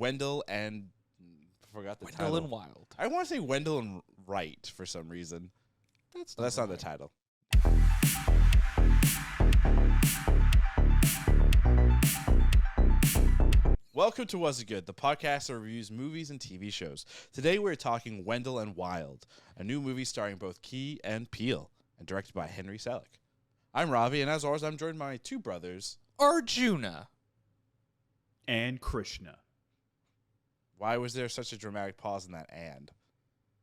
Wendell and forgot the title. Wendell and Wild. I want to say Wendell and Wright for some reason. That's not the title. Welcome to Was It Good, the podcast that reviews movies and TV shows. Today we're talking Wendell and Wild, a new movie starring both Key and Peele, and directed by Henry Selick. I'm Ravi, and as always, I'm joined by my two brothers, Arjuna. And Krishna. Why was there such a dramatic pause in that and?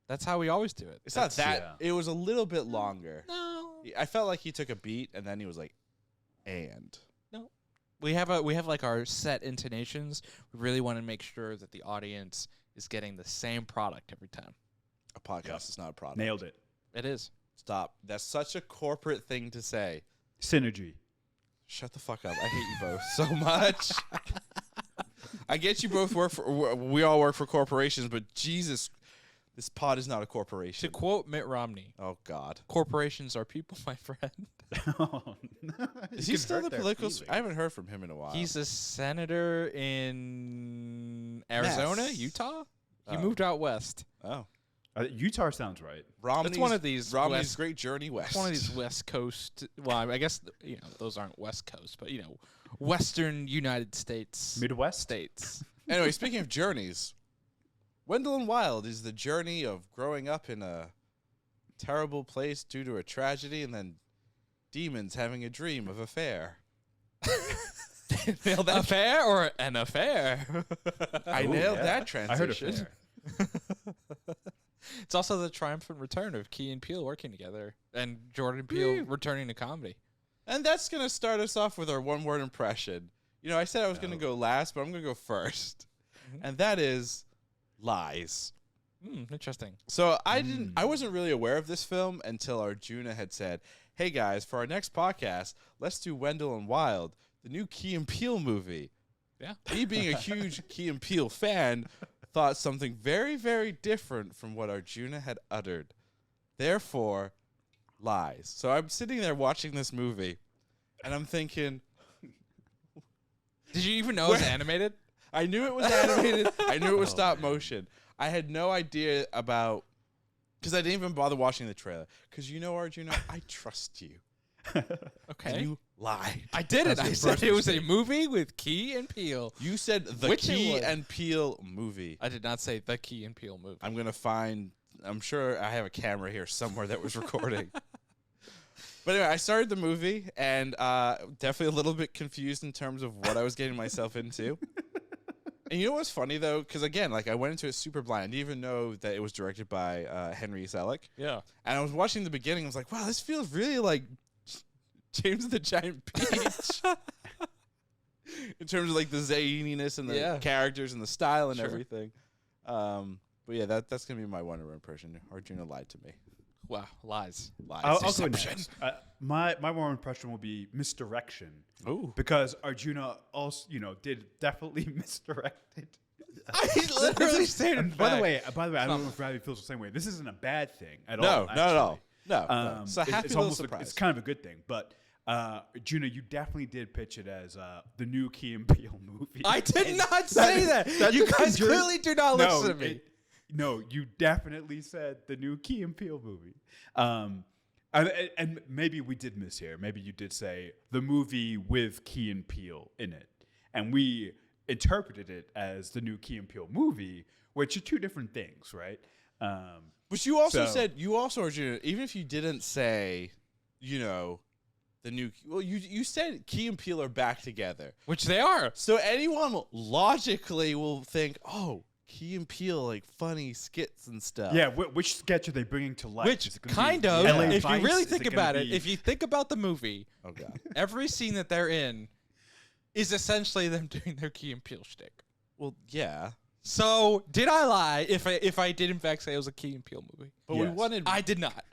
That's how we always do it. It's not that. Yeah. It was a little bit longer. No. I felt like he took a beat, and then he was like, and. No. We have like our set intonations. We really want to make sure that the audience is getting the same product every time. A podcast is not a product. Nailed it. It is. Stop. That's such a corporate thing to say. Synergy. Shut the fuck up. I hate you both so much. I get you both we all work for corporations, but Jesus, this pod is not a corporation. To quote Mitt Romney, oh God, corporations are people, my friend. Oh, no. Is he still the political? I haven't heard from him in a while. He's a senator in Arizona, Utah. He moved out west. Oh, Utah sounds right. Romney's West, great journey west. It's one of these West Coast. Well, I guess those aren't West Coast, but Western United States, Midwest states. Anyway, speaking of journeys, Wendell and Wild is the journey of growing up in a terrible place due to a tragedy, and then demons having a dream of a fair. Nailed that. Affair or an affair? I nailed that transition. I heard affair. It's also the triumphant return of Key and Peele working together, and Jordan Peele returning to comedy. And that's going to start us off with our one-word impression. I said I was going to go last, but I'm going to go first. Mm-hmm. And that is lies. Interesting. So I wasn't really aware of this film until Arjuna had said, hey guys, for our next podcast, let's do Wendell and Wild, the new Key and Peele movie. Yeah. Me being a huge Key and Peele fan, thought something very, very different from what Arjuna had uttered. Therefore, lies. So I'm sitting there watching this movie, and I'm thinking... Did you even know it was animated? I knew it was animated. I knew it was stop motion. I had no idea about... Because I didn't even bother watching the trailer. Because Arjuna, I trust you. Okay. And you lied. I didn't. I said it was a movie with Key and Peele. You said the Key and Peele movie. I did not say the Key and Peele movie. I'm sure I have a camera here somewhere that was recording. But anyway, I started the movie and definitely a little bit confused in terms of what I was getting myself into. And you know what's funny, though? Because, again, I went into it super blind. I didn't even know that it was directed by Henry Selick. Yeah. And I was watching the beginning. I was like, wow, this feels really like James the Giant Peach. In terms of, the zaniness and the characters and the style and everything. But, yeah, that's going to be my one-word impression. Arjuna lied to me. Wow, lies. I'll go next. My one impression will be misdirection. Ooh. Because Arjuna also, did definitely misdirected. I literally said it. By the way, I don't know if Ravi feels the same way. This isn't a bad thing at all. No, not at all. No. So it's almost it's kind of a good thing. But Arjuna, you definitely did pitch it as the new Key and Peele movie. I did not say that. You guys clearly do not listen to me. No, you definitely said the new Key and Peele movie. And maybe we did miss here. Maybe you did say the movie with Key and Peele in it. And we interpreted it as the new Key and Peele movie, which are two different things, right? But you also said, Arjuna, even if you didn't say, the new, well, you said Key and Peele are back together. Which they are. So anyone logically will think, oh, Key and Peele, funny skits and stuff. Yeah, which sketch are they bringing to life? Which kind of, if you really think about it, if you think about the movie, oh God, every scene that they're in is essentially them doing their Key and Peele shtick. Well, yeah. So did I lie if I did in fact say it was a Key and Peele movie? But we wanted. I did not.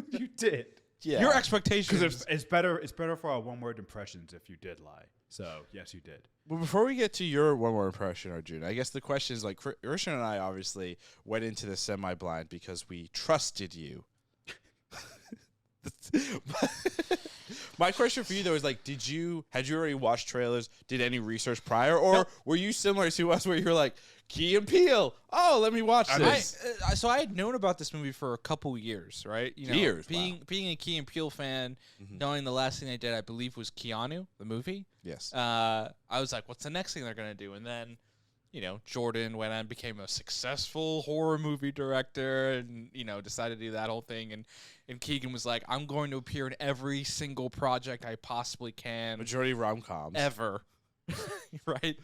You did. Yeah. Your expectations. Because it's better for our one-word impressions if you did lie. So, yes, you did. Well, before we get to your one-word impression, Arjuna, I guess the question is, Christian and I obviously went into this semi-blind because we trusted you. My question for you though is like, had you already watched trailers? Did any research prior, or were you similar to us where you're like Key and Peele? Oh, let me watch this. So I had known about this movie for a couple years, right? Years, Being a Key and Peele fan, knowing the last thing they did, I believe, was Keanu, the movie. Yes. I was like, what's the next thing they're gonna do? And then, Jordan went on and became a successful horror movie director, and decided to do that whole thing. And Keegan was like, I'm going to appear in every single project I possibly can. Majority rom-coms. Ever. Right?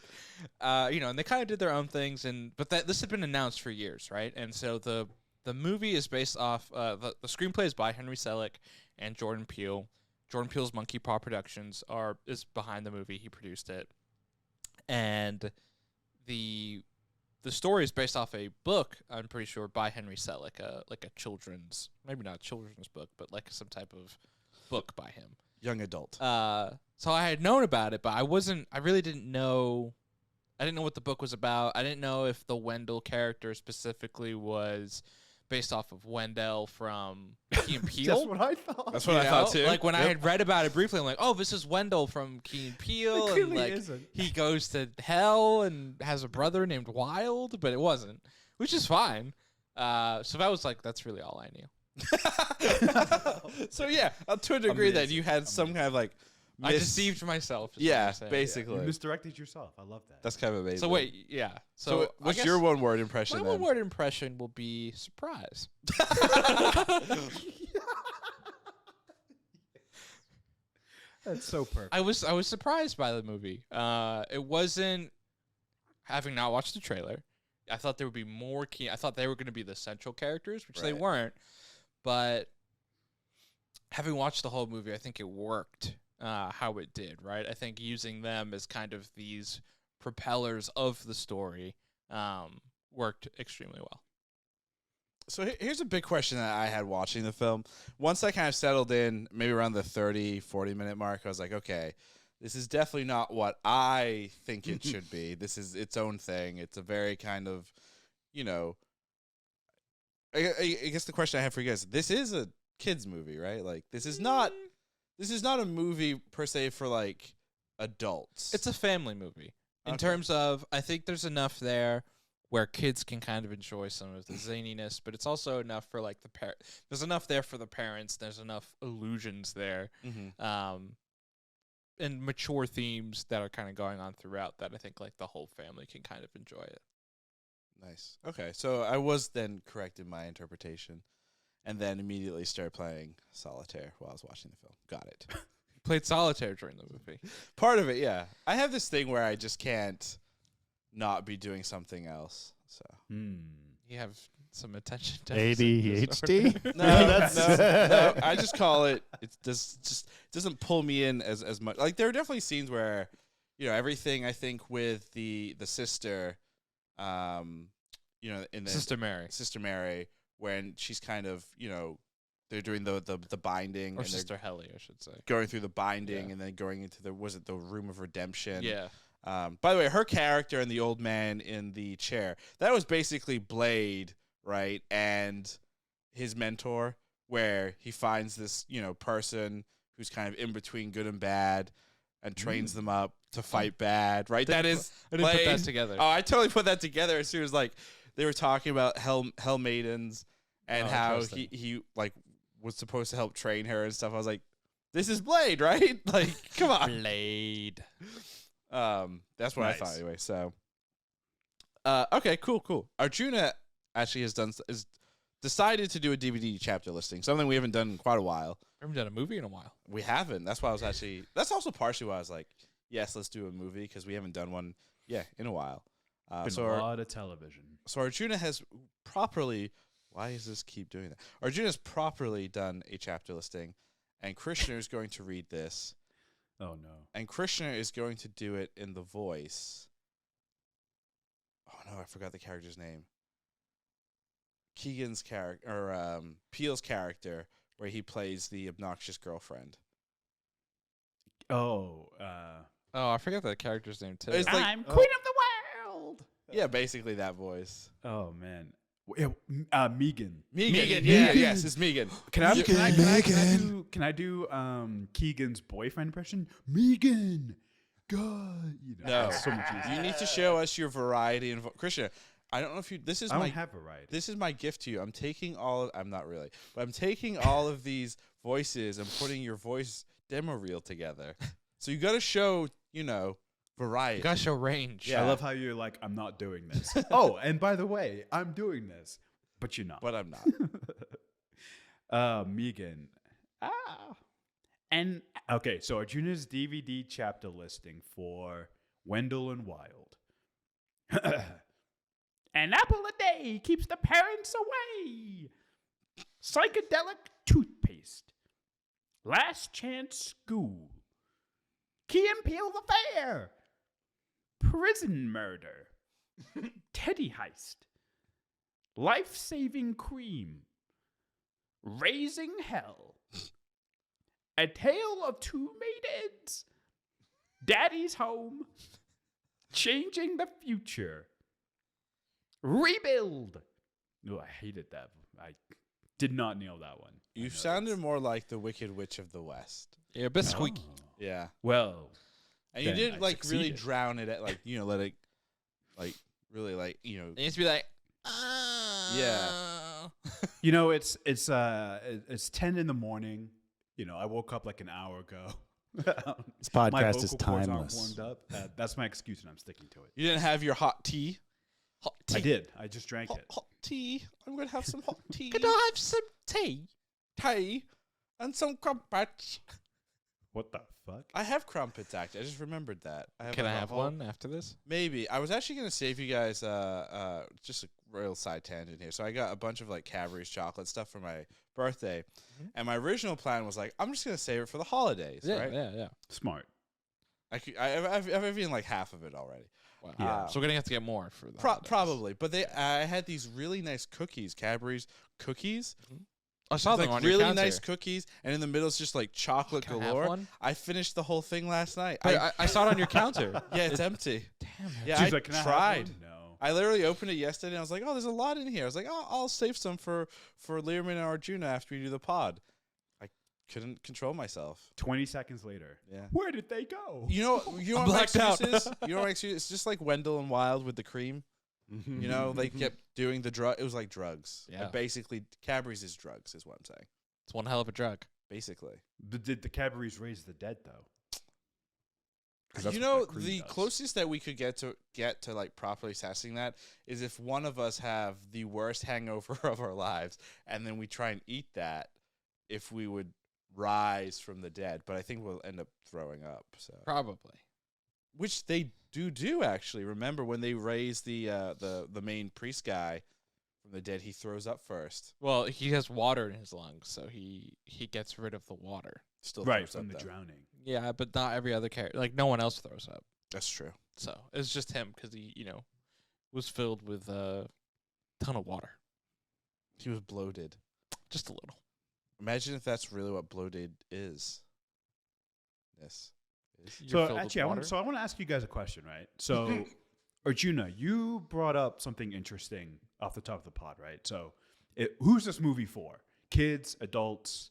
And they kind of did their own things, but this had been announced for years, right? And so the movie is based off, the screenplay is by Henry Selick and Jordan Peele. Jordan Peele's Monkey Paw Productions is behind the movie. He produced it. And the story is based off a book, I'm pretty sure, by Henry Selick, like a children's, maybe not a children's book, but like some type of book by him. Young adult. So I had known about it, but I really didn't know. I didn't know what the book was about. I didn't know if the Wendell character specifically was based off of Wendell from Key and Peele. That's what I thought. That's what I thought too. Like when I had read about it briefly, I'm like, oh, this is Wendell from Key and Peele. It and like isn't. he goes to hell and has a brother named Wild, but it wasn't, which is fine. So that was like, that's really all I knew. So yeah, to a degree that you had some kind of like I deceived myself. is what Yeah, you're saying. basically. You misdirected yourself. I love that. That's kind of amazing. So wait, yeah. So I what's guess your one word impression My then? one word impression will be surprise. That's so perfect. I was surprised by the movie. It wasn't, having not watched the trailer, I thought there would be more key. I thought they were going to be the central characters, which they Right. weren't. But having watched the whole movie, I think it worked how it did, right? I think using them as kind of these propellers of the story worked extremely well. So here's a big question that I had watching the film. Once I kind of settled in, maybe around the 30, 40-minute mark, I was like, okay, this is definitely not what I think it should be. This is its own thing. It's a very kind of, I guess the question I have for you guys, this is a kids movie, right? Like this is not a movie per se for like adults. It's a family movie in Okay. terms of, I think there's enough there where kids can kind of enjoy some of the zaniness, but it's also enough for like there's enough there for the parents. There's enough illusions there. And mature themes that are kind of going on throughout that I think like the whole family can kind of enjoy it. Nice. Okay, so I was then correct in my interpretation, and then immediately started playing solitaire while I was watching the film. Got it. Played solitaire during the movie. Part of it, yeah. I have this thing where I just can't not be doing something else. So You have some attention deficit ADHD? disorder. no, I just call it. It just doesn't pull me in as much. Like there are definitely scenes where, everything I think with the sister, in the Sister Mary, when she's kind of they're doing the binding or and Sister Helly, I should say. going through the binding Yeah. and then going into the room of redemption. Yeah. By the way, her character and the old man in the chair, that was basically Blade, right? And his mentor, where he finds this, person who's kind of in between good and bad and trains them up to fight bad, right? That is I didn't put Blade. that together. Oh, I totally put that together as soon as like they were talking about Hell Maidens and how interesting. he like was supposed to help train her and stuff. I was like, this is Blade, right? Like, come on. Blade. That's what I Nice. thought anyway. So, okay, cool. Arjuna actually has decided to do a DVD chapter listing, something we haven't done in quite a while. We haven't done a movie in a while. We haven't. That's why I was actually. That's also partially why I was like, yes, let's do a movie because we haven't done one, in a while. Been So a lot of television. So Arjuna has properly. Why does this keep doing that? Arjuna has properly done a chapter listing, and Krishna is going to read this. Oh no. And Krishna is going to do it in the voice. Oh no, I forgot the character's name. Keegan's character, or Peele's character, where he plays the obnoxious girlfriend. Oh, Oh, I forgot the character's name too. It's like, I'm Queen of the World. yeah, basically that voice. Oh man. Megan. Megan. Yeah, yes, it's Megan. Can I do Keegan's boyfriend impression? Megan. God, No, so much easier. You need to show us your variety and Christian. I don't know if you. This is I my don't have variety. This is my gift to you. I'm taking all. I'm not really, but I'm taking all of these voices and putting your voice demo reel together. So you got to show, variety. You gotta show range. Yeah. I love how you're like, I'm not doing this. Oh, and by the way, I'm doing this, but you're not. But I'm not. Megan. And okay, so Arjuna's DVD chapter listing for Wendell and Wild. An apple a day keeps the parents away. Psychedelic toothpaste. Last chance school. Key and Peele the fair. Prison murder. Teddy heist. Life-saving cream. Raising hell. A tale of two maidens. Daddy's home. Changing the future. Rebuild. Oh, I hated that. I did not nail that one. You sounded more like the Wicked Witch of the West. Yeah, a bit squeaky. Yeah. Well, And you then did I really succeeded. drown it at let it really It needs to be like, Yeah. it's 10 in the morning. I woke up like an hour ago. This podcast My is vocal cords aren't timeless. warmed up. That's my excuse, and I'm sticking to it. You didn't have your hot tea. Hot tea. I did. I just drank it. Hot tea. I'm gonna have some hot tea. Could I have some tea? Tea and some crumpets. What the fuck? I have crumpets. Actually, I just remembered that. Can I a have whole- one after this? Maybe. I was actually gonna save you guys just a real side tangent here. So I got a bunch of like Cadbury's chocolate stuff for my birthday, and my original plan was like I'm just gonna save it for the holidays, right? Yeah. Smart. I've eaten like half of it already. Wow. Yeah. So we're gonna have to get more for the holidays. Probably, but I had these really nice cookies, Cadbury's cookies. I saw them Like on your really counter. nice cookies, and in the middle is just like chocolate Can I have galore. one? I finished the whole thing last night. But I saw it on your counter. Yeah, it's empty. Damn it. Yeah, She's I like, can I have tried. one? No. I literally opened it yesterday, and I was like, "Oh, there's a lot in here." I was like, "Oh, I'll save some for Learman and Arjuna after we do the pod." I couldn't control myself. 20 seconds later. Yeah. Where did they go? You know what my blacked out. excuse is? You know what my excuse? It's just like Wendell and Wild with the cream. You know, they kept doing the drug. It was like drugs. Yeah. And basically, Cadbury's is drugs, is what I'm saying. It's one hell of a drug. Basically. Did the Cadbury's raise the dead though? 'Cause that's You what know, that cream the does. closest that we could get to like properly assessing that is if one of us have the worst hangover of our lives, and then we try and eat that, if we would rise from the dead. But I think we'll end up throwing up. So Probably. which they do actually. Remember when they raise the main priest guy from the dead, he throws up first. Well, he has water in his lungs, so he gets rid of the water. Still right throws from up the though. drowning. Yeah, but not every other character. Like, no one else throws up. That's true. So it's just him because he, was filled with a ton of water. He was bloated. Just a little. Imagine if that's really what bloated is. Yes. You're So filled with actually, I water? want to ask you guys a question, right? So, Arjuna, you brought up something interesting off the top of the pod, right? So, who's this movie for? Kids, adults?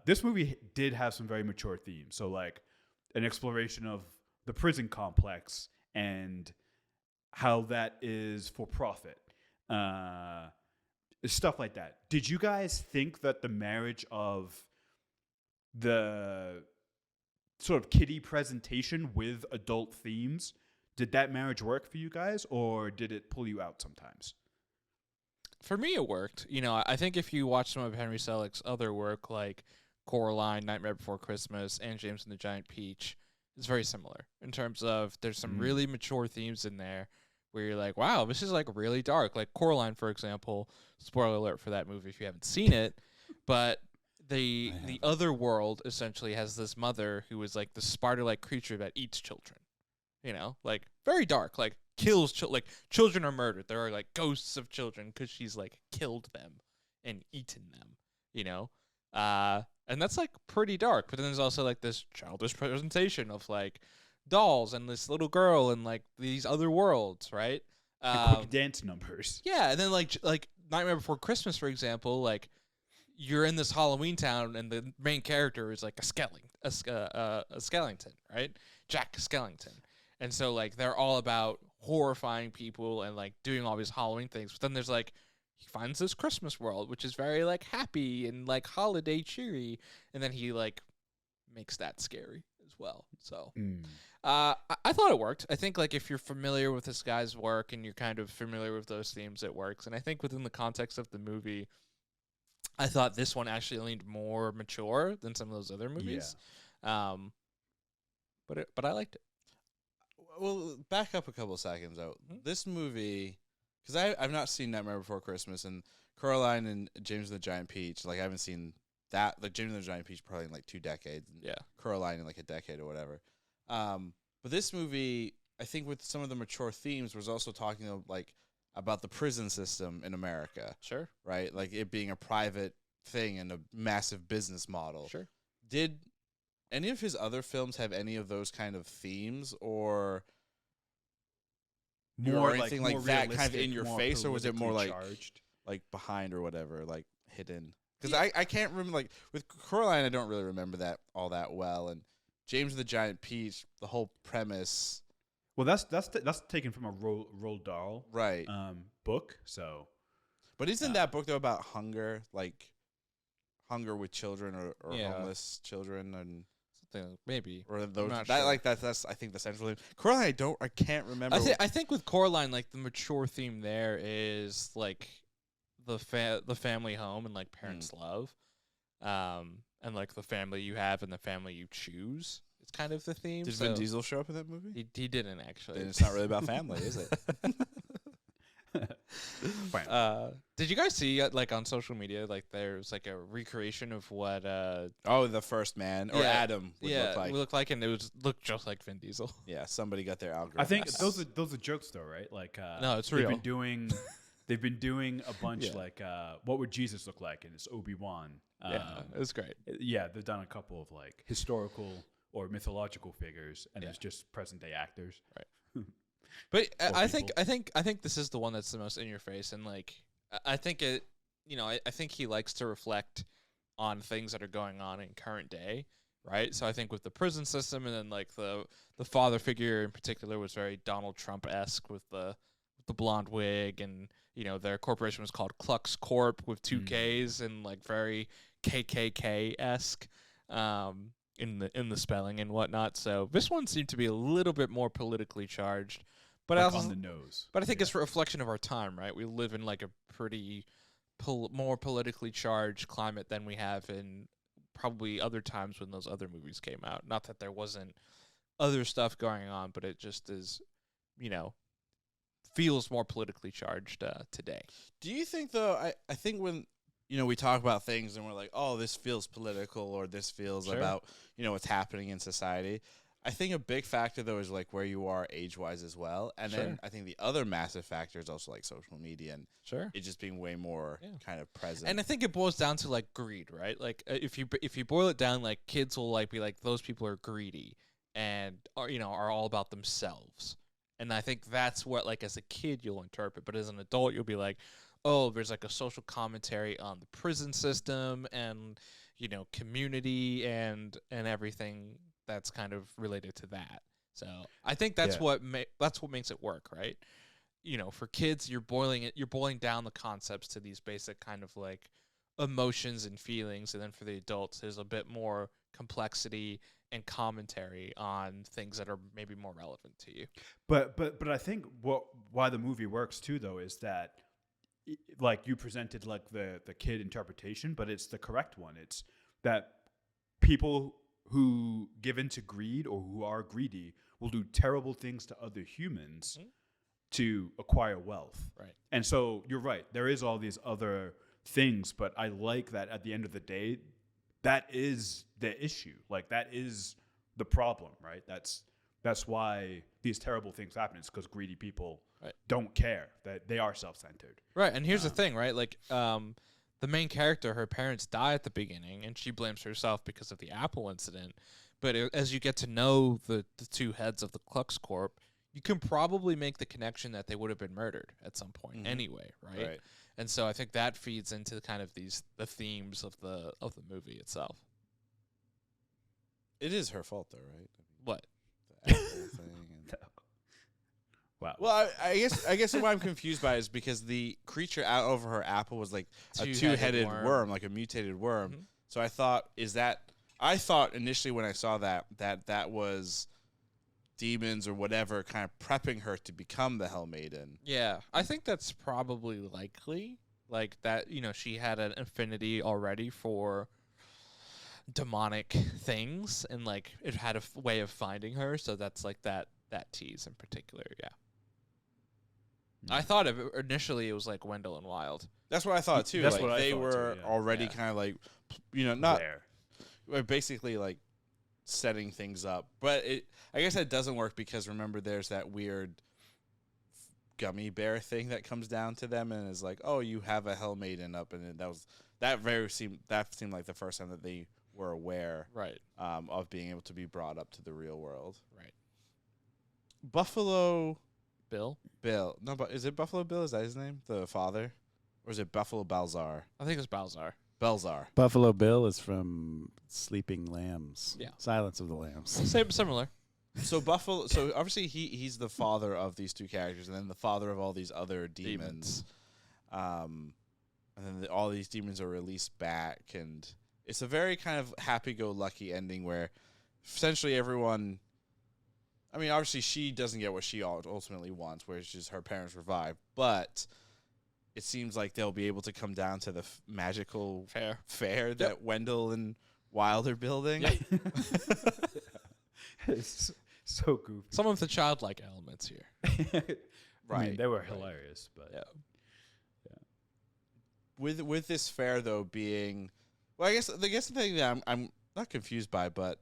This movie did have some very mature themes. So, like an exploration of the prison complex and how that is for profit. Stuff like that. Did you guys think that the marriage of the sort of kiddie presentation with adult themes, did that marriage work for you guys, or did it pull you out sometimes? For me, it worked. I think if you watch some of Henry Selick's other work, like Coraline, Nightmare Before Christmas, and James and the Giant Peach, it's very similar in terms of there's some really mature themes in there where you're like, wow, this is like really dark. Like Coraline, for example, spoiler alert for that movie if you haven't seen it, but the other world essentially has this mother who is like the spider-like creature that eats children. Like very dark, like kills like children are murdered. There are like ghosts of children because she's like killed them and eaten them, and that's like pretty dark. But then there's also like this childish presentation of like dolls and this little girl and like these other worlds, right? Quick dance numbers. Yeah, and then like Nightmare Before Christmas, for example, like you're in this Halloween town, and the main character is like a Skellington, right? Jack Skellington, and so like they're all about horrifying people and like doing all these Halloween things. But then there's like he finds this Christmas world, which is very like happy and like holiday cheery, and then he like makes that scary as well. So. I thought it worked. I think like if you're familiar with this guy's work and you're kind of familiar with those themes, it works. And I think within the context of the movie, I thought this one actually leaned more mature than some of those other movies. Yeah. But I liked it. Well, back up a couple seconds out. This movie, because I've not seen Nightmare Before Christmas, and Coraline and James and the Giant Peach. Like I haven't seen that. Like James and the Giant Peach probably in like 2 decades. And yeah. Coraline in like a decade or whatever. But this movie, I think with some of the mature themes, was also talking about the prison system in America. Sure. Right? Like it being a private thing and a massive business model. Sure. Did any of his other films have any of those kind of themes or more anything like that kind of in your face, or was it more charged? like behind or whatever, like hidden? Because I can't remember, like with Coraline, I don't really remember that all that well, and James and the Giant Peach, the whole premise. Well, that's taken from a Roald Dahl right book. So, but isn't that book though about hunger, like hunger with children or homeless children and something maybe or those that sure. Like that's I think the central theme. Coraline, I can't remember. I think with Coraline, like the mature theme there is like the family home and like parents' love. And like the family you have and the family you choose. It's kind of the theme. Did Vin Diesel show up in that movie? He didn't actually. Then it's not really about family, is it? Did you guys see like on social media like there's like a recreation of what the first man or Adam would look like, and it looked just like Vin Diesel. Yeah, somebody got their algorithm. I think those are jokes though, right? Like no, it's real. They've been doing a bunch like what would Jesus look like, and it's Obi-Wan. Yeah, it was great. Yeah, they've done a couple of like historical or mythological figures, and it's just present day actors. Right. But I think this is the one that's the most in your face, and like I think it, I think he likes to reflect on things that are going on in current day, right? So I think with the prison system, and then like the father figure in particular was very Donald Trump-esque with the blonde wig, and their corporation was called Klux Corp with 2 Ks and like very KKK-esque in the spelling and whatnot. So this one seemed to be a little bit more politically charged, but like on the nose. But I think it's a reflection of our time, right? We live in like a pretty more politically charged climate than we have in probably other times when those other movies came out. Not that there wasn't other stuff going on, but it just is, feels more politically charged today. Do you think though? I think when we talk about things and we're like, oh, this feels political or this feels about what's happening in society. I think a big factor though is like where you are age wise as well, and then I think the other massive factor is also like social media and it just being way more kind of present. And I think it boils down to like greed, right? Like if you boil it down, like kids will like be like those people are greedy and are all about themselves. And I think that's what, like, as a kid you'll interpret, but as an adult you'll be like, oh, there's like a social commentary on the prison system and, community and everything that's kind of related to that. So I think that's what makes it work, right? For kids, you're boiling down the concepts to these basic kind of like emotions and feelings, and then for the adults, there's a bit more complexity and commentary on things that are maybe more relevant to you. But I think why the movie works too, though, is that like you presented like the kid interpretation, but it's the correct one. It's that people who give into greed or who are greedy will do terrible things to other humans to acquire wealth. Right. And so you're right. There is all these other things, but I like that at the end of the day, that is the issue. Like that is the problem, right? That's why these terrible things happen. It's because greedy people don't care, that they are self-centered. Right. And here's the thing, right? Like the main character, her parents die at the beginning, and she blames herself because of the Apple incident. But as you get to know the two heads of the Klux Corp, you can probably make the connection that they would have been murdered at some point anyway, right? Right. And so I think that feeds into kind of the themes of the movie itself. It is her fault, though, right? What? The apple thing. And Wow. well, I guess what I'm confused by is because the creature out over her apple was like a two-headed worm, like a mutated worm. So I thought, I thought initially when I saw that was demons or whatever kind of prepping her to become the Hell Maiden. Yeah, I think that's probably likely. Like that, she had an affinity already for demonic things, and like it had a way of finding her. So that's like that tease in particular. Yeah. I thought initially it was like Wendell and Wild. That's what I thought too. That's like what I they thought were too, yeah. already kind of like, not There. basically like setting things up. But I guess that doesn't work because remember there's that weird gummy bear thing that comes down to them and is like, oh, you have a Hell Maiden up, and that seemed like the first time that they were aware Right. Of being able to be brought up to the real world. Right. Buffalo Bill? No, but is it Buffalo Bill? Is that his name? The father? Or is it Buffalo Balzar? I think it was Balzar. Belzar. Buffalo Bill is from Sleeping Lambs. Yeah. Silence of the Lambs. Similar. So obviously he's the father of these two characters, and then the father of all these other demons. And then all these demons are released back, and it's a very kind of happy-go-lucky ending where essentially everyone. I mean, obviously she doesn't get what she ultimately wants, which is her parents revived, but it seems like they'll be able to come down to the magical fair that Wendell and Wild are building. It's so goofy. Some of the childlike elements here. Right. I mean, they were hilarious, but Yeah. With this fair though being, well, I guess the thing that I'm not confused by, but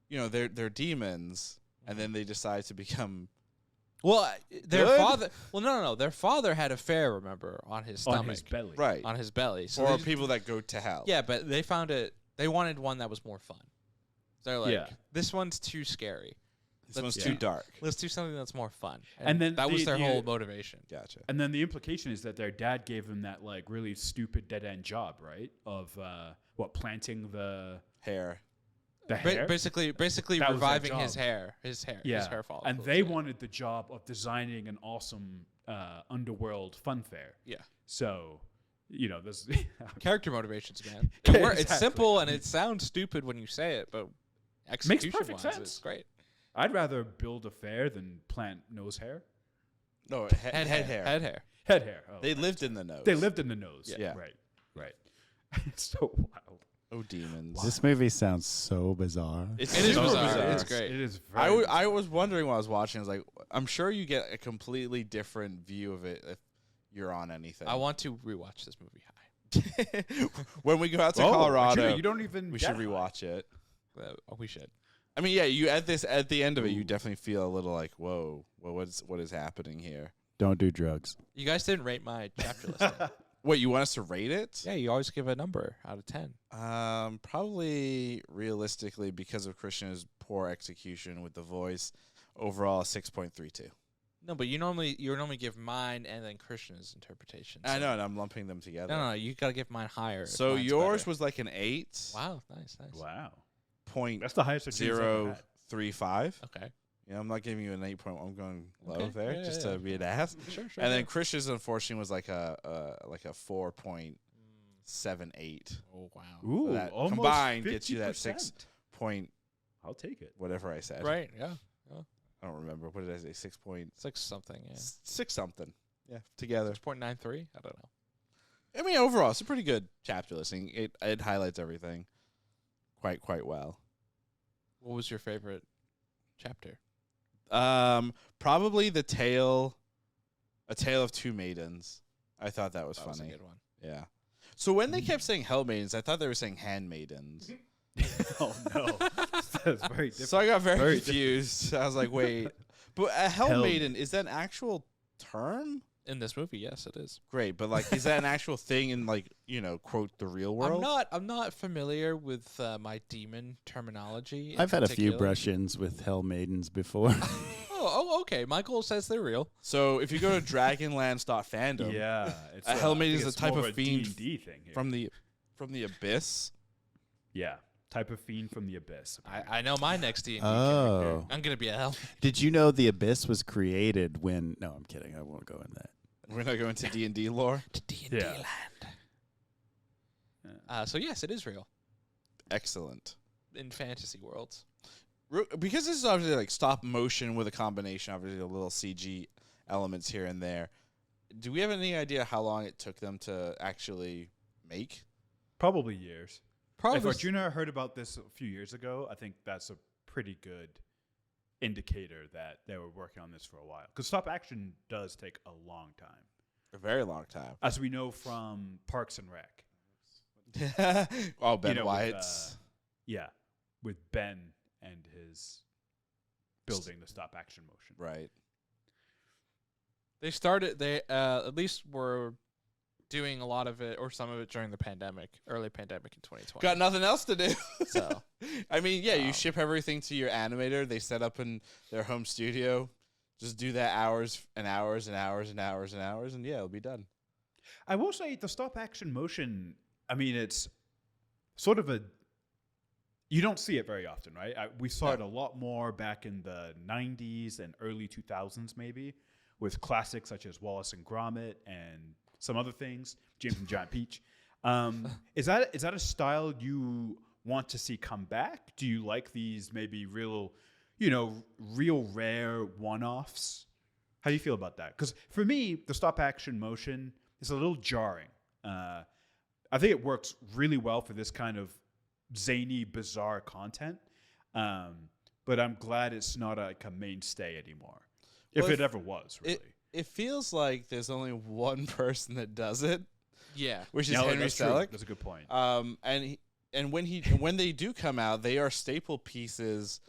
they're demons, and then they decide to become. Well, their Good? father. Well, no. Their father had a fair, remember, on his stomach, on his belly. Right. on his belly. So Or they people that go to hell. yeah, but they found it. They wanted one that was more fun. So they're like, Yeah. this one's too scary. This one's Yeah. too dark. Let's do something that's more fun. And then that was their the- whole motivation. Gotcha. And then the implication is that their dad gave them that like really stupid dead end job, right? Of planting the Hair. hair. Basically That was their reviving his job. hair. His hair follicles. And they yeah. wanted the job of designing an awesome underworld fun fair. Yeah. So, this Character motivations, man. Yeah, It's exactly. simple and it sounds stupid when you say it, but execution perfect wise, sense. it's great. I'd rather build a fair than plant nose hair. No, Head hair. Head hair. Oh, They lived in the nose. They lived in the nose. Yeah. Right. It's so wild. Oh, demons. This movie sounds so bizarre. It is super bizarre. It's great. It is I very was wondering while I was watching. I was like, I'm sure you get a completely different view of it if you're on anything. I want to rewatch this movie high. When we go out to Oh, Colorado, actually, you don't even we get should high. rewatch it. We should. I mean, yeah, you at the end of it, you definitely feel a little like, whoa, what is happening here? Don't do drugs. You guys didn't rate my chapter list. yet. Wait, you want us to rate it? Yeah, you always give a number out of 10. Probably realistically because of Krishna's poor execution with the voice, overall 6.32. No, but you normally give mine and then Krishna's interpretation. I so- know, and I'm lumping them together. No, you gotta give mine higher. if So mine's yours better. was like an 8. Wow, nice. Wow. Point That's the highest I've ever had. 035. Okay. I'm not giving you an 8 point. I'm going low Okay. there Yeah, just yeah, to be an ass. Sure. And then Krishna's unfortunately was like a 4.78. Oh wow. Ooh, that almost combined gets you that 50%. 6 point I'll take it. whatever I said. Right. Yeah. I don't remember. What did I say? 6 point 6 something. Yeah. 6 something. Yeah, together. 6.93. I don't know. I mean, overall, it's a pretty good chapter listing. It highlights everything quite well. What was your favorite chapter? Probably A Tale of Two Maidens. I thought that was That funny. was a good one. Yeah. So when they kept saying Hell Maidens, I thought they were saying Handmaidens. Oh no, that's very different. So I got very, Very confused. I was like, wait. But a Hell Hell Maiden, is that an actual term? In this movie, yes, it is. Great, but like, is that an actual thing in like, quote, the real world? I'm not familiar with my demon terminology. in I've had a few particular. brush-ins with Hell Maidens before. Okay. Michael says they're real. So if you go to Dragonlance.fandom, Yeah, it's a Hellmaiden is a it's type more of fiend D&D thing here. from the abyss. Yeah, type of fiend from the abyss. I know my next D&D character. Oh. I'm gonna be a hell. Did you know the Abyss was created when? No, I'm kidding. I won't go in that. We're not going to D&D lore. To D&D Yeah. land. So yes, it is real Excellent. in fantasy worlds. Because this is obviously like stop motion with a combination, obviously a little CG elements here and there. Do we have any idea how long it took them to actually make? Probably years. Probably. If Arjuna heard about this a few years ago, I think that's a pretty good indicator that they were working on this for a while. Because stop action does take a long time, A very long time. as we know from Parks and Rec. Oh, Ben You know, with, Wyatt's. Yeah, with Ben and his building the stop action motion. Right. They started. They at least were doing a lot of it or some of it during the early pandemic in 2020. Got nothing else to do. So, I mean, yeah, you ship everything to your animator. They set up in their home studio. Just do that hours and hours and hours and hours and hours, and yeah, it'll be done. I will say the stop action motion, I mean, it's sort of you don't see it very often, right? We saw it a lot more back in the 90s and early 2000s, maybe, with classics such as Wallace and Gromit and some other things, James and Giant Peach. Is that a style you want to see come back? Do you like these maybe real rare one-offs? How do you feel about that? Because for me, the stop-action motion is a little jarring. I think it works really well for this kind of zany, bizarre content. But I'm glad it's not like a mainstay anymore, if it ever was, really. It feels like there's only one person that does it, yeah. which is No, Henry that's true. Selick. That's a good point. And when they do come out, they are staple pieces,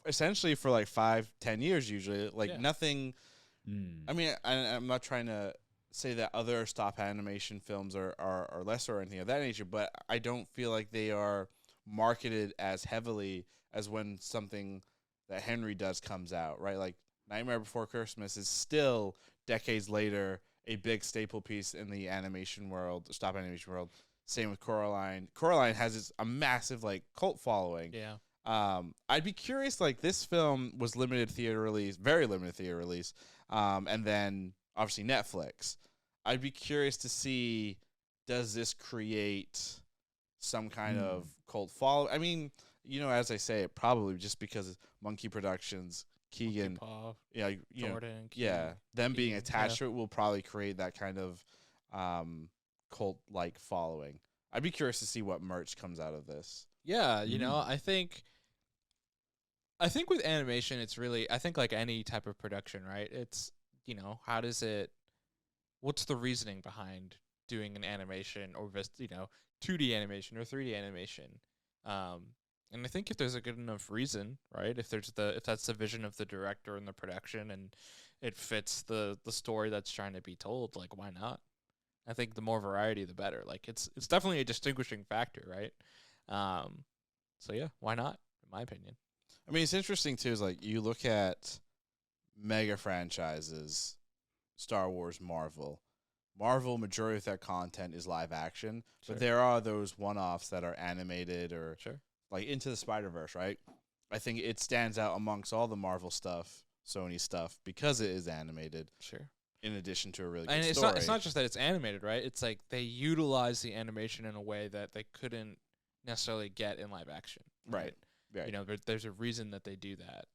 essentially for like 5-10 years usually. Like nothing. I mean, I'm not trying to say that other stop animation films are lesser or anything of that nature, but I don't feel like they are marketed as heavily as when something that Henry does comes out, right? Like Nightmare Before Christmas is still decades later a big staple piece in the animation world, stop animation world. Same with Coraline. Coraline has a massive like cult following. Yeah. I'd be curious. Like this film was very limited theater release, and then obviously Netflix. I'd be curious to see, does this create some kind of cult follow? I mean, as I say, it probably just because Monkey Productions, Keegan, Jordan, them being attached to it will probably create that kind of cult-like following. I'd be curious to see what merch comes out of this. Yeah, I think with animation, it's really, I think like any type of production, right? It's, how does it, what's the reasoning behind doing an animation or just, 2D animation or 3D animation? And I think if there's a good enough reason, right? If that's the vision of the director and the production and it fits the story that's trying to be told, like, why not? I think the more variety, the better. Like, it's definitely a distinguishing factor, right? So yeah, why not? In my opinion. I mean, it's interesting too. Is like you look at mega franchises, Star Wars, Marvel. Majority of their content is live action, but there are those one-offs that are animated or like Into the Spider-Verse, right? I think it stands out amongst all the Marvel stuff, Sony stuff, because it is animated. Sure. In addition to a really good and story. it's not just that it's animated, right? It's like they utilize the animation in a way that they couldn't necessarily get in live action. Right. There's a reason that they do that.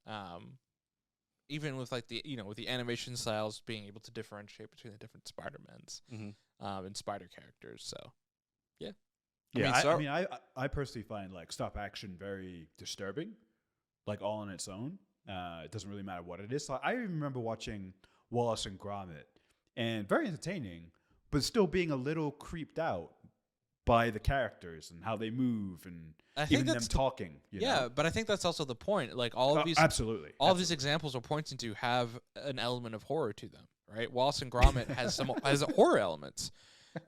Even with like the with the animation styles being able to differentiate between the different Spider-Mans and Spider characters. So yeah. Yeah, I personally find like stop action very disturbing, like all on its own. It doesn't really matter what it is. So I remember watching Wallace and Gromit, and very entertaining, but still being a little creeped out by the characters and how they move and even them talking. You know? But I think that's also the point. Like all of these, absolutely, all of these examples we're pointing to have an element of horror to them, right? Wallace and Gromit has has horror elements.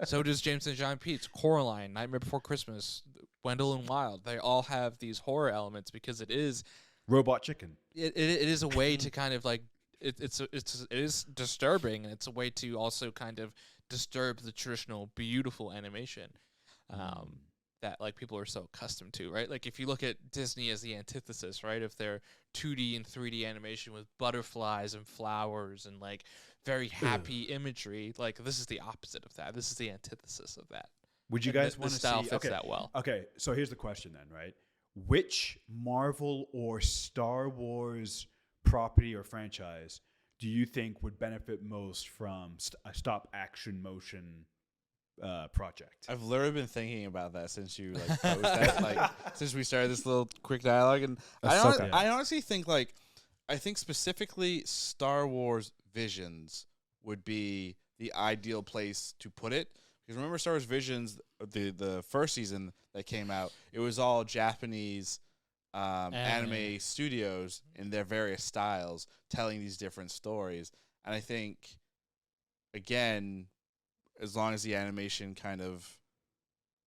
So does James and Giant Peach, Coraline, Nightmare Before Christmas, Wendell and Wild. They all have these horror elements because it is Robot chicken. it is a way to kind of like it is disturbing, and it's a way to also kind of disturb the traditional beautiful animation that like people are so accustomed to, right? Like if you look at Disney as the antithesis, right, of their 2D and 3D animation with butterflies and flowers and like very happy imagery, like this is the opposite of that. This is the antithesis of that. Would you And guys the want to style see? fits that well. Okay, so here's the question then, right? Which Marvel or Star Wars property or franchise do you think would benefit most from a stop action motion project? I've literally been thinking about that since you like posed that, like since we started this little quick dialogue, and Ahsoka. I honestly think like I think specifically Star Wars Visions would be the ideal place to put it, because remember Star Wars Visions, the first season that came out, it was all Japanese anime studios in their various styles telling these different stories, and I think again, as long as the animation kind of,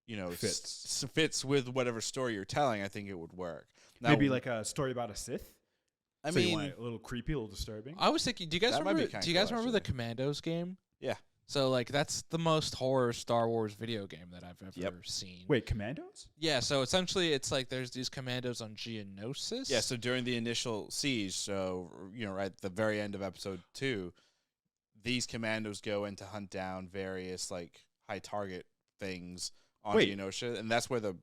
you know, fits with whatever story you're telling, I think it would work. Now, Maybe like a story about a Sith. I So you mean, want it a little creepy, a little disturbing. I was thinking, do you guys That might be remember? kinda Do you guys cool, remember the actually. Commandos game? Yeah. So like that's the most horror Star Wars video game that I've ever Yep. seen. Wait, Commandos? Yeah, so essentially it's like there's these commandos on Geonosis. yeah. So during the initial siege, so you know, right at the very end of episode 2, these commandos go in to hunt down various like high target things on Wait. Geonosis, and that's where the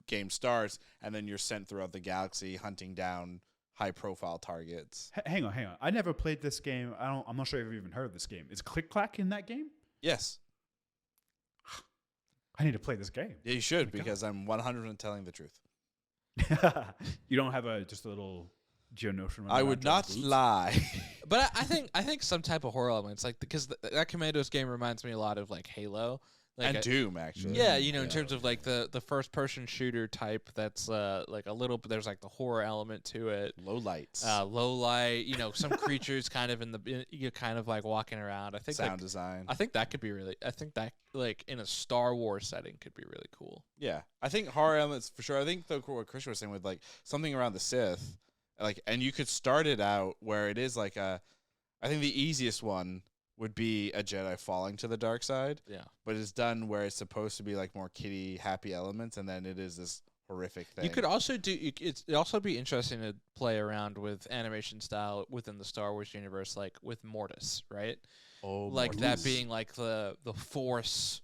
game starts. And then you're sent throughout the galaxy hunting down high profile targets. Hang on. I never played this game. I'm not sure if I've even heard of this game. Is Click Clack in that game? Yes, I need to play this game. yeah, you should, God. because I'm 100% telling the truth. You don't have just a little Geonosis? running I around would trying not to loot? lie. But I think some type of horror elements, like because that Commandos game reminds me a lot of like Halo. Like And Doom, actually. Yeah, you know, in terms of like the first person shooter type, that's like a little. There's like the horror element to it. Low lights, Low light, you know, some creatures kind of you're kind of like walking around. I think sound like, design. I think that could be really. I think that like in a Star Wars setting could be really cool. Yeah, I think horror elements for sure. I think what Christian was saying with like something around the Sith, like, and you could start it out where it is like a. I think the easiest one would be a Jedi falling to the dark side. Yeah. But it's done where it's supposed to be like more kiddie, happy elements, and then it is this horrific thing. You could also it'd also be interesting to play around with animation style within the Star Wars universe, like with Mortis, right? Like that being like the Force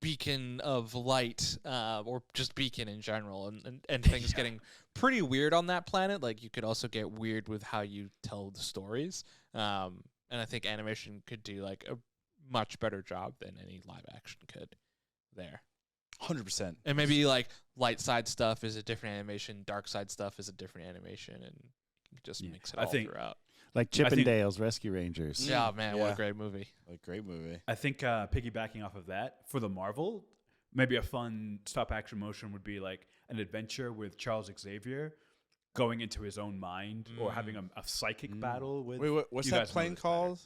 beacon of light, or just beacon in general, and things getting pretty weird on that planet. Like you could also get weird with how you tell the stories. And I think animation could do like a much better job than any live action could there. 100%. And maybe like light side stuff is a different animation, dark side stuff is a different animation, and you can just mix it all throughout. Like Chippendales Rescue Rangers. Yeah, man, what Yeah. a great movie. Like great movie. I think piggybacking off of that, for the Marvel, maybe a fun stop action motion would be like an adventure with Charles Xavier going into his own mind or having a psychic battle with. Wait, what's you that guys know plane this better. called?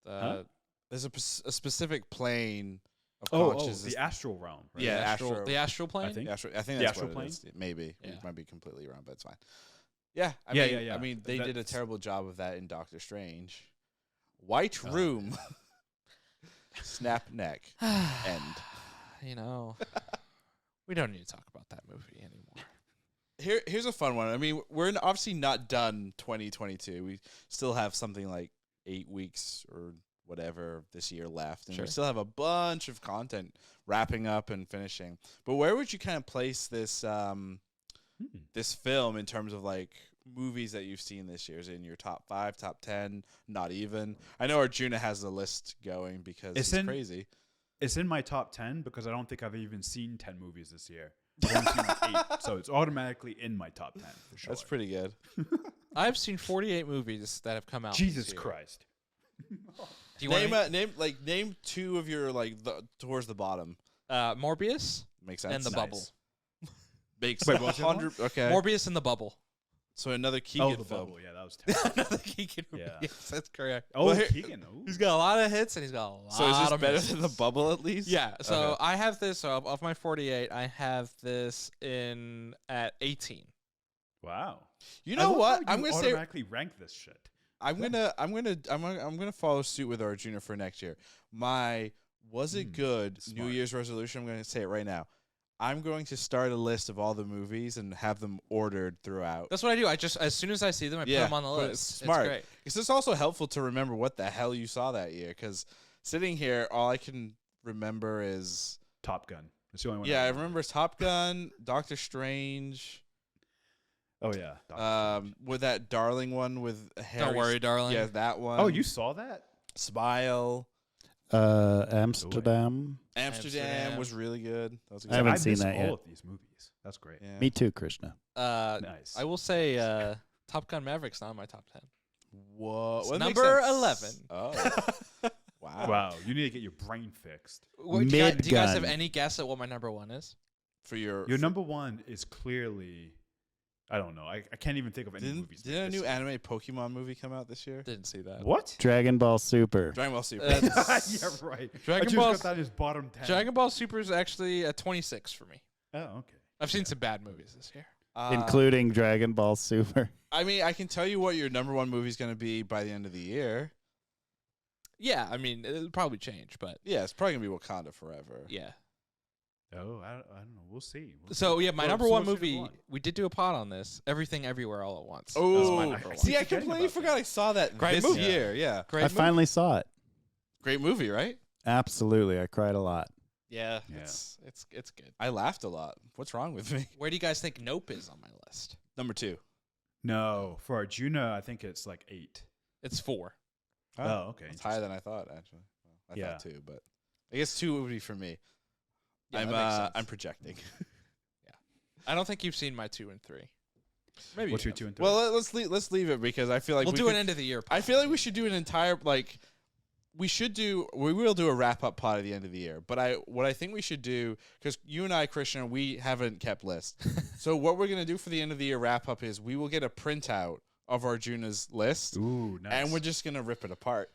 The There's a specific plane of Oh, consciousness. the astral realm. Right? Yeah, the astral plane. I think. I think The that's astral what plane? it is. Maybe. Yeah. We might be completely wrong, but it's fine. Yeah, I Yeah, mean, yeah, yeah. I mean, they did a That's- terrible job of that in Doctor Strange. White Room. Snap neck. End. You know, we don't need to talk about that movie anymore. Here's a fun one. I mean, we're obviously not done 2022. We still have something like 8 weeks or whatever this year left, and Sure. we still have a bunch of content wrapping up and finishing. But where would you kind of place this this film in terms of like movies that you've seen this year? Is it in your top 5, top 10? Not even. I know Arjuna has the list going because it's crazy. It's in my top 10 because I don't think I've even seen 10 movies this year. I've only seen like 8, so it's automatically in my top 10 for sure. That's pretty good. I've seen 48 movies that have come out. Jesus this year. Christ. Do you want Name 2 of your like towards the bottom. Morbius Makes sense. and The Nice. Bubble? Makes Wait, what's the other 100. Okay. Morbius and The Bubble. So another Keegan Oh, the film. bubble. Yeah, that was terrible. Another Keegan movie. Yeah. Yes, that's correct. Oh, Well, here- Keegan. Ooh. He's got a lot of hits and he's got a lot So is this of better misses. than The Bubble at least? Yeah. So Okay. I have this of my 48. I have this in at 18. Wow. You I know love what? how I'm you gonna say automatically rank this shit. I'm gonna follow suit with Arjuna for next year. Was it good smart. New Year's resolution? I'm gonna say it right now. I'm going to start a list of all the movies and have them ordered throughout. That's what I do. I just as soon as I see them, I put them on the but list. it's smart. It's great. Because it's also helpful to remember what the hell you saw that year. Because sitting here, all I can remember is Top Gun. That's the only one. yeah, I remember Top Gun, Doctor Strange. Oh yeah. With that Darling one with Harry. Don't worry, darling. Yeah, that one. Oh, you saw that? Smile. Amsterdam. Amsterdam was really good. That was a good I haven't I've seen missed that all yet. of these movies. That's great. Yeah. Me too, Krishna. Nice. I will say Top Gun Maverick's not in my top 10. Whoa. It's Well, that makes number sense. 11. Oh. Wow. Wow, you need to get your brain fixed. Do you guys have Mid-gun. any guess at what my number 1 is? For your Your number one is clearly, I don't know. I can't even think of any movies. Didn't a new anime Pokemon movie come out this year? Didn't see that. What? Dragon Ball Super. Dragon Ball Super. Yeah, right. Dragon I just Ball- got that as bottom 10. Dragon Ball Super is actually a 26 for me. Oh, okay. I've seen some bad movies this year. Including Dragon Ball Super. I mean, I can tell you what your number one movie is going to be by the end of the year. Yeah, I mean, it'll probably change, but Yeah, it's probably going to be Wakanda Forever. yeah. Oh, I don't know. We'll see. So, yeah, my Well, number so one what's your movie, number one? we did do a pod on this. Everything Everywhere All at Once. That Oh, was my number one. see, I Forgetting completely about forgot I saw that Great this movie. year. Yeah. Great I movie. finally saw it. Great movie, right? Absolutely. I cried a lot. Yeah, Yeah. it's good. I laughed a lot. What's wrong with me? Where do you guys think Nope is on my list? Number 2. No, for Arjuna, I think it's like 8. It's 4. Oh, okay. It's higher than I thought, actually. Well, I Yeah. thought 2, but I guess 2 would be for me. Yeah, that makes sense. I'm projecting. I don't think you've seen my 2 and 3. Maybe. What's you your have. 2 and 3? Well, let's leave it because I feel like We'll we do could- an end of the year. I feel like we should do an entire we will do a wrap up pod at the end of the year. But what I think we should do, because you and I, Christian, we haven't kept lists. So what we're gonna do for the end of the year wrap up is we will get a printout of Arjuna's list, Ooh, nice. and we're just gonna rip it apart.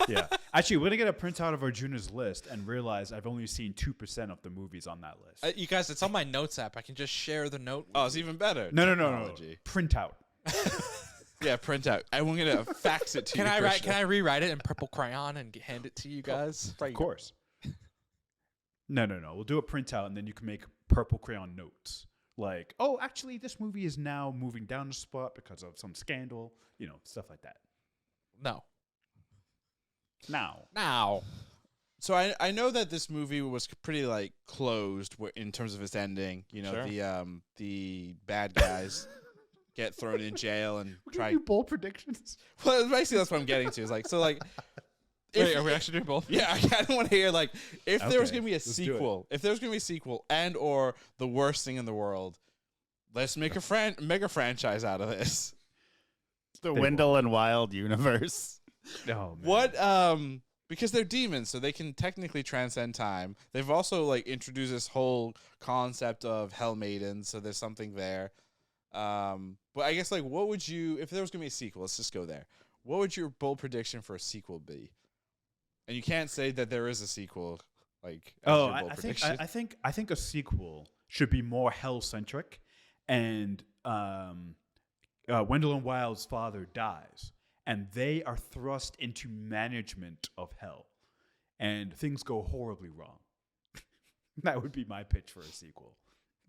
yeah. Actually, we're going to get a printout of Arjuna's list and realize I've only seen 2% of the movies on that list. You guys, it's on my notes app. I can just share the note. Oh, it's even better. No. Technology. Printout. Yeah, printout. And we're gonna fax it to you. Can I Christian. rewrite it in purple crayon and hand it to you guys? Of course. No. We'll do a printout and then you can make purple crayon notes. Like, oh, actually, this movie is now moving down the spot because of some scandal, stuff like that. No. Now. So I know that this movie was pretty closed in terms of its ending. Sure. The bad guys get thrown in jail and try. bold predictions. Well, basically that's what I'm getting to. Wait, are we actually doing both? Yeah, I kind of want to hear if there was Okay, gonna be a let's do it. sequel, if there was gonna be a sequel, and or the worst thing in the world, let's make a mega franchise out of this. The Big Wendell and Wild universe. Oh, man. What? Because they're demons, so they can technically transcend time. They've also introduced this whole concept of Hell Maidens, so there's something there. But I guess what would you, if there was gonna be a sequel? Let's just go there. What would your bold prediction for a sequel be? And you can't say that there is a sequel. As your bold prediction. I think a sequel should be more hell centric, and Wendell and Wild's father dies, and they are thrust into management of hell, and things go horribly wrong. That would be my pitch for a sequel.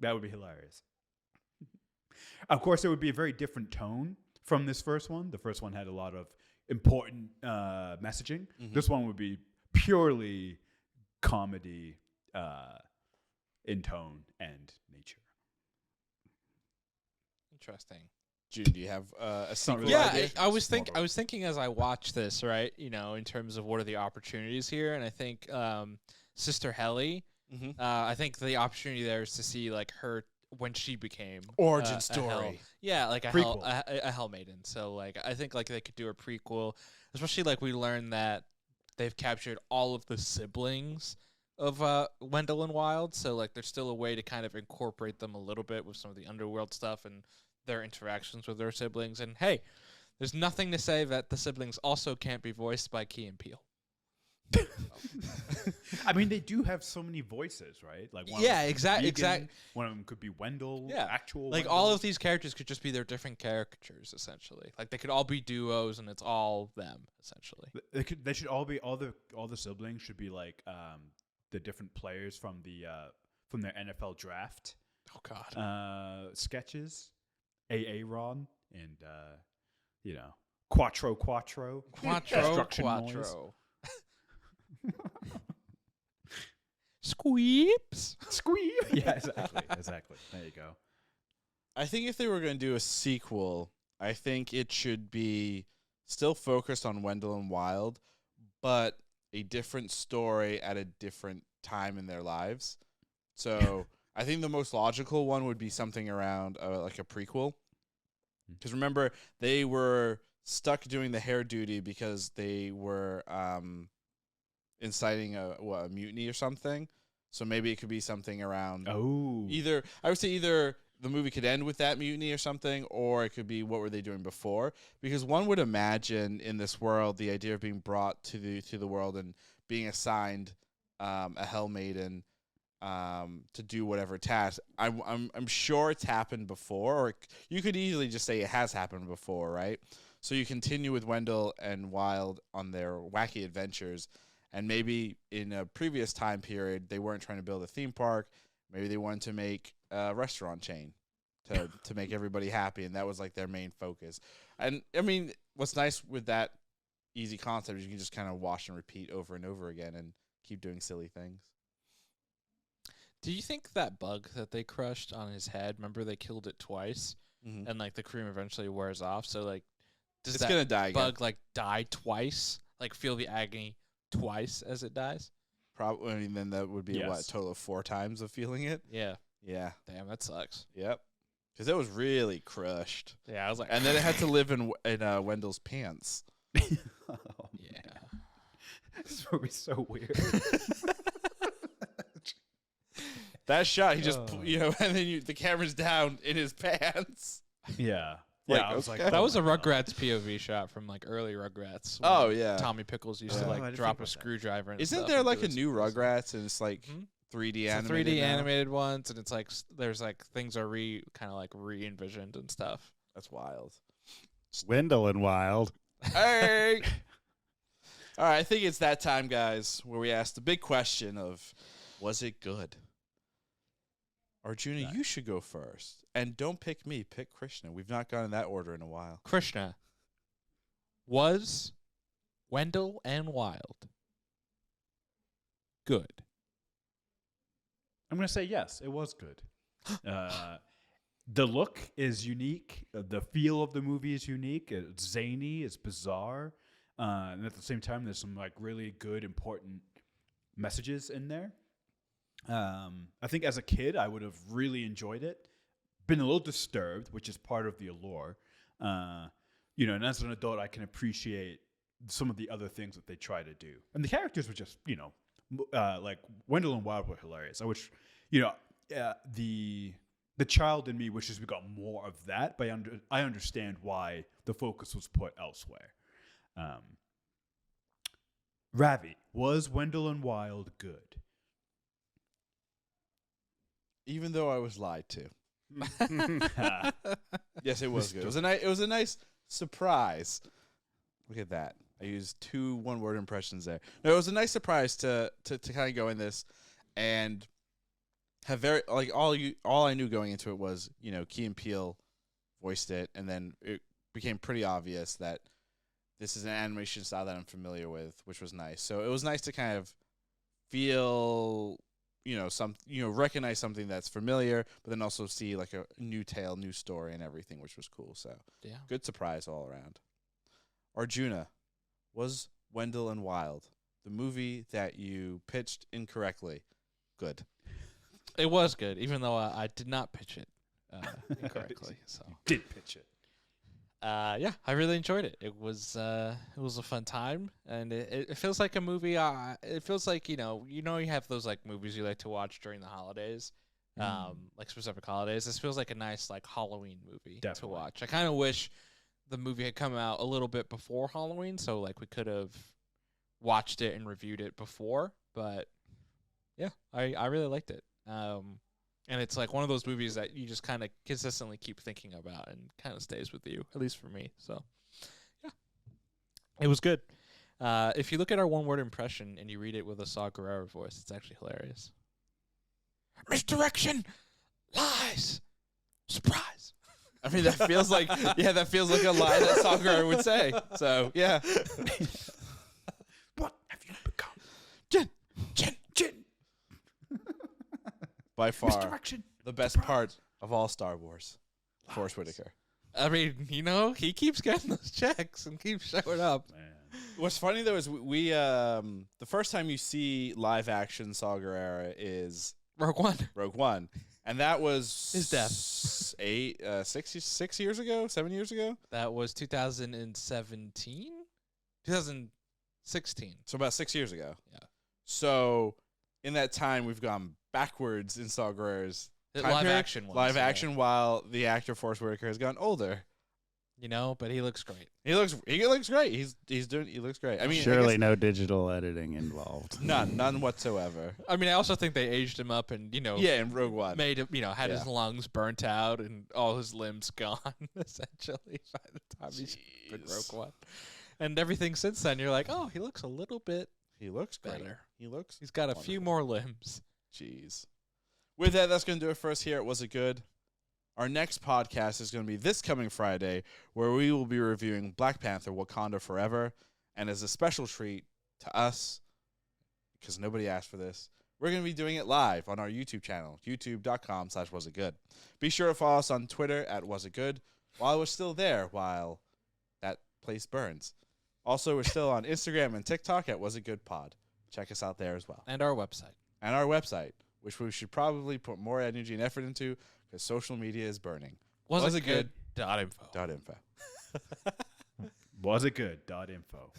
That would be hilarious. Of course, it would be a very different tone from this first one. The first one had a lot of important messaging. Mhm. This one would be purely comedy in tone and nature. Interesting. June, do you have a sequel really Yeah, idea? I was Small I was thinking as I watched this, right? In terms of what are the opportunities here, and I think Sister Helly. Mhm. I think the opportunity there is to see her when she became Origin a hell- story. yeah, like Prequel. a hell maiden. So I think they could do a prequel, especially we learned that they've captured all of the siblings of Wendell and Wild. So there's still a way to kind of incorporate them a little bit with some of the underworld stuff and their interactions with their siblings. And hey, there's nothing to say that the siblings also can't be voiced by Key and Peele. I mean, they do have so many voices, right? Like, one Yeah, of them could be exact. Keegan, one of them could be Wendell. Yeah, actual. Like Wendell. all of these characters could just be their different caricatures, essentially. Like they could all be duos, and it's all them, essentially. They should all be all the siblings should be like the different players from their NFL draft. Oh God. Sketches, Ron, and Quattro. Quattro. Construction noise. Squeeps. Squeeb. Yeah, exactly. There you go. I think if they were going to do a sequel, I think it should be still focused on Wendell and Wild, but a different story at a different time in their lives. So I think the most logical one would be something around like a prequel. Because remember, they were stuck doing the hair duty because they were inciting a mutiny or something. So maybe it could be something around either the movie could end with that mutiny or something, or it could be what were they doing before? Because one would imagine in this world the idea of being brought to the world and being assigned a Hell Maiden to do whatever task. I'm sure it's happened before, or you could easily just say it has happened before, right? So you continue with Wendell and Wild on their wacky adventures, and maybe in a previous time period they weren't trying to build a theme park. Maybe they wanted to make a restaurant chain to make everybody happy, and that was like their main focus. And I mean, what's nice with that easy concept is you can just kind of wash and repeat over and over again and keep doing silly things. Do you think that bug that they crushed on his head, remember they killed it twice, and like the cream eventually wears off? So like, does It's that gonna die again. bug like die twice? Like feel the agony twice as it dies? Probably. I mean, then that would be Yes. a total of 4 times of feeling it. Yeah. Yeah. Damn, that sucks. Yep. Because it was really crushed, Yeah, I was like, and then it had to live in Wendell's pants. yeah. This movie's so weird. That shot, he just and then the camera's down in his pants. Yeah. Like, I was okay. like, That oh was a my God. Rugrats POV shot from like early Rugrats. when Oh yeah. Tommy Pickles used Oh, to I like didn't drop think a about that. screwdriver. And Isn't stuff there and like do a its new voices. Rugrats and it's like Mhm. 3D It's animated? the 3D now? animated ones, and it's like there's like things are kind of like re-envisioned and stuff. That's wild. Wendell and Wild. Hey. All right, I think it's that time, guys, where we ask the big question of, was it good? Arjuna, you should go first. And don't pick me, pick Krishna. We've not gone in that order in a while. Krishna, was Wendell and Wild good? I'm going to say yes, it was good. The look is unique. The feel of the movie is unique. It's zany. It's bizarre. And at the same time, there's some like really good, important messages in there. I think as a kid, I would have really enjoyed it. Been a little disturbed, which is part of the allure. And as an adult, I can appreciate some of the other things that they try to do. And the characters were just, like Wendell and Wild were hilarious. I wish, the child in me wishes we got more of that, but I understand why the focus was put elsewhere. Ravi, was Wendell and Wild good? Even though I was lied to. Yes, it was good. It was a nice surprise. Look at that. I used 2 one-word impressions there. No, it was a nice surprise to kind of go in this and have very like all I knew going into it was, Key and Peele voiced it, and then it became pretty obvious that this is an animation style that I'm familiar with, which was nice. So it was nice to kind of feel, recognize something that's familiar, but then also see like a new tale, new story, and everything, which was cool. So Yeah. good surprise all around. Arjuna, was Wendell and Wild, the movie that you pitched incorrectly, good? It was good, even though I did not pitch it incorrectly. So Did pitch it. yeah, I really enjoyed it. It was a fun time, and it feels like a movie. It feels like you have those like movies you like to watch during the holidays, like specific holidays. This feels like a nice like Halloween movie to Definitely. watch. I kind of wish the movie had come out a little bit before Halloween, so like we could have watched it and reviewed it before, but yeah, I really liked it. And it's like one of those movies that you just kind of consistently keep thinking about and kind of stays with you, at least for me. So, yeah, it was good. If you look at our one-word impression and you read it with a Saw Gerrera voice, it's actually hilarious. Misdirection, lies, surprise. I mean, that feels like a lie that Saw Gerrera would say. So, yeah. What have you become? Jin. By far, Misdirection. the best part of all Star Wars, Forrest Whitaker. I mean, he keeps getting those checks and keeps showing up. Man. What's funny though is we the first time you see live action Saw Gerrera is Rogue One. and that was His death. 6 years ago, 7 years ago. That was 2017, 2016. So about 6 years ago. Yeah. So in that time, we've gone backwards in Saw Gerrera's The time live period. action ones, Live yeah. action, while the actor Forrest Whitaker has gone older. But he looks great. He looks great. He looks great. I mean, Surely no digital editing involved. none whatsoever. I mean, I also think they aged him up and Yeah, in Rogue One. made him had his Yeah. lungs burnt out and all his limbs gone essentially by the time he's in Jeez. Rogue One. And everything since then, you're like, oh, he looks a little bit He looks great. better. He's He's got a few wonderful. more limbs. Jeez. With that, that's going to do it for us here at Was It Good? Our next podcast is going to be this coming Friday, where we will be reviewing Black Panther Wakanda Forever. And as a special treat to us, because nobody asked for this, we're going to be doing it live on our YouTube channel, youtube.com/wasitgood. Be sure to follow us on Twitter at wasitgood while we're still there, while that place burns. Also, we're still on Instagram and TikTok at wasitgoodpod. Check us out there as well. And our website. And our website, which we should probably put more energy and effort into because social media is burning. Wasitgood.info. .info. Was it good? .info.